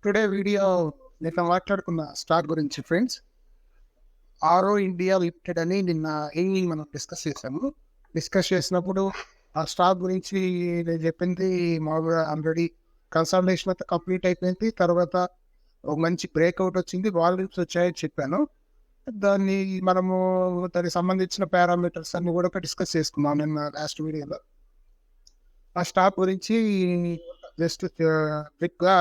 Today video నిన్న మాట్లాడుకున్న stock గురించి ఫ్రెండ్స్. ఆరో ఇండియా లిమిటెడ్ అని నిన్న ఈవినింగ్ మనం డిస్కస్ చేసాము. డిస్కస్ చేసినప్పుడు ఆ స్టాక్ గురించి నేను చెప్పింది మామూలుగా ఆల్రెడీ కన్సల్టేషన్ అయితే కంప్లీట్ అయిపోయింది. తర్వాత ఒక మంచి బ్రేక్అవుట్ వచ్చింది, వాల్యూమ్స్ వచ్చాయని చెప్పాను. దాన్ని మనము దానికి సంబంధించిన పారామీటర్స్ అన్ని కూడా డిస్కస్ చేసుకున్నాం నిన్న లాస్ట్ వీడియోలో. ఆ స్టాక్ గురించి జస్ట్ క్విక్గా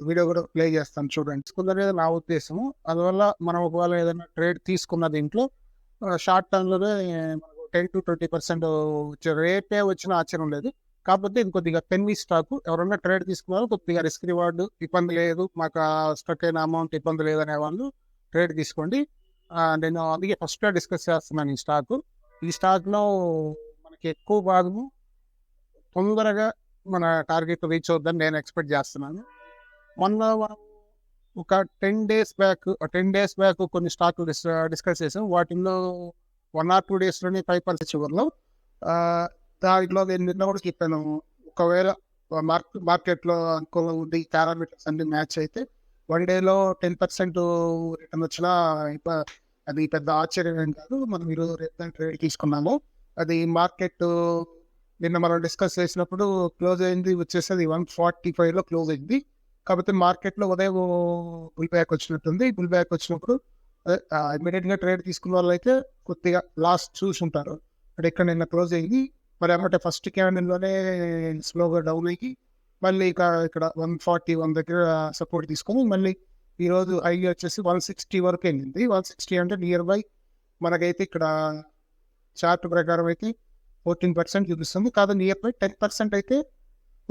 వీడియో కూడా ప్లే చేస్తాను, చూడండి. తీసుకున్నది నా ఉద్దేశము. అందువల్ల మనం ఒకవేళ ఏదైనా ట్రేడ్ తీసుకున్న దీంట్లో షార్ట్ టర్మ్లోనే మనకు 10-20% రేటే వచ్చిన ఆశ్చర్యం లేదు. కాకపోతే ఇది కొద్దిగా పెన్నీ స్టాక్. ఎవరైనా ట్రేడ్ తీసుకున్నారో కొద్దిగా రిస్క్ రివార్డు ఇబ్బంది లేదు, మాకు స్టక్ అయిన అమౌంట్ ఇబ్బంది లేదనే వాళ్ళు ట్రేడ్ తీసుకోండి. నేను అందుకే ఫస్ట్ డిస్కస్ చేస్తున్నాను ఈ స్టాక్. ఈ స్టాక్లో మనకి ఎక్కువ భాగము తొందరగా మన టార్గెట్ రీచ్ అవుద్దని నేను ఎక్స్పెక్ట్ చేస్తున్నాను. మొన్న ఒక 10 days బ్యాక్ కొన్ని స్టాక్లు డిస్కస్ చేసాం. వాటిల్లో 1 or 2 daysలోనే 5% చివరిలో. దాంట్లో నేను నిన్న కూడా చెప్పాను, ఒకవేళ మార్కెట్లో అనుకూలంగా ఉండి పారామీటర్స్ అన్ని మ్యాచ్ అయితే 1 dayలో 10% రిటర్న్ వచ్చినా అది పెద్ద ఆశ్చర్యం ఏం కాదు. మనం ఈరోజు రేపు ట్రేడ్ తీసుకున్నాము. అది మార్కెట్ నిన్న మనం డిస్కస్ చేసినప్పుడు క్లోజ్ అయింది వచ్చేసి 145లో క్లోజ్ అయింది. కాకపోతే మార్కెట్లో ఉదయం బుల్ బ్యాక్ వచ్చినట్టుంది. బుల్ బ్యాక్ వచ్చినప్పుడు ఇమీడియట్గా ట్రేడ్ తీసుకున్న వాళ్ళు అయితే కొద్దిగా లాస్ చూసుంటారు. ఇక్కడ నిన్న క్లోజ్ అయింది. మరి ఏమంటే ఫస్ట్ క్యాండిల్లోనే స్లోగా డౌన్ అయ్యి మళ్ళీ ఇక్కడ 141 దగ్గర సపోర్ట్ తీసుకొని మళ్ళీ ఈరోజు హై వచ్చేసి 160 వరకు వెళ్ళింది. 160 అంటే నియర్ బై మనకైతే ఇక్కడ చార్ట్ ప్రకారం అయితే 14% చూపిస్తుంది. కాదు, నియర్ బై 10% అయితే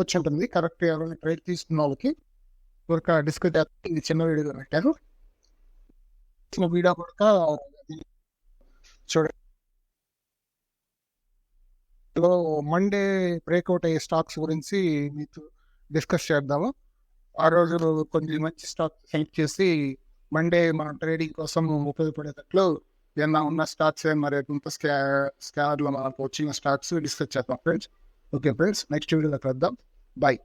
వచ్చి ఉంటుంది కరెక్ట్. ఎవరైనా ట్రేడ్ తీసుకున్న వాళ్ళకి ఒక డిస్కస్ ఇది చిన్న వీడియో పెట్టాను. చిన్న వీడియో కూడా చూడండి. మండే బ్రేక్అవుట్ అయ్యే స్టాక్స్ గురించి మీతో డిస్కస్ చేద్దాము. ఆ రోజు కొన్ని మంచి స్టాక్స్ సెలెక్ట్ చేసి మండే మన ట్రేడింగ్ కోసం ఉపయోగపడేటట్లు ఏమన్నా ఉన్న స్టాక్స్ మరి స్కార్లో మనకు వచ్చిన స్టాక్స్ డిస్కస్ చేద్దాం ఫ్రెండ్స్. ఓకే ఫ్రెండ్స్, నెక్స్ట్ వీడియోలో కలుద్దాం. బాయ్.